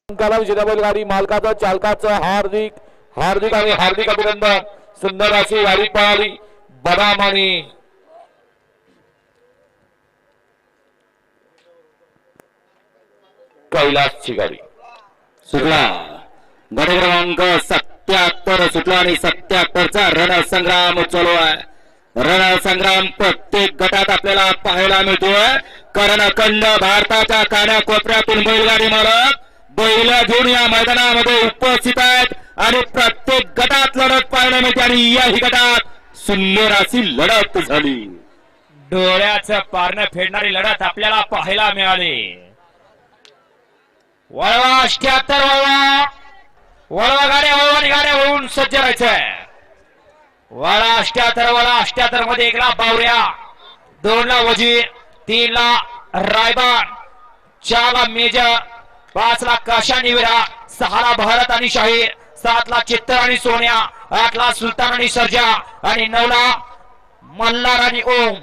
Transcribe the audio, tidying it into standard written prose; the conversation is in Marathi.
विजेता बैलगाडी मालकाचं चालकाचं हार्दिक हार्दिक आणि हार्दिक अभिनंदन। सुंदर अशी गाडी पळाली बदाम आणि कैलासची गाडी सुटला। गट क्रमांक 77 सुटला आणि 77चा रणसंग्राम चालू आहे। रणसंग्राम प्रत्येक गटात आपल्याला पाहायला मिळतोय, कारण अखंड भारताच्या कानाकोपऱ्यातून बैलगाडी मालक बैल घेऊन या मैदानामध्ये उपस्थित आहेत आणि प्रत्येक गटात लढत पाहायला मिळते आणि याही गटात सुंदर अशी लढत झाली। डोळ्याचं पारणं फेडणारी लढत आपल्याला पाहायला मिळाली। वळवा 78 वळवा वळवा गाड्या होऊन सज्ज राहायचंय। वळा 78 वळा 78 मध्ये 1 ला बावऱ्या, 2 ला वजीर, 3 ला रायबान, 4 ला मेजर, 5 ला काशानी विरा, 6 ला भारत आणि शाहीर, 7 ला चित्तर आणि सोन्या, 8 ला सुलतान आणि सर्जा आणि 9 ला मल्हार आणि ओम।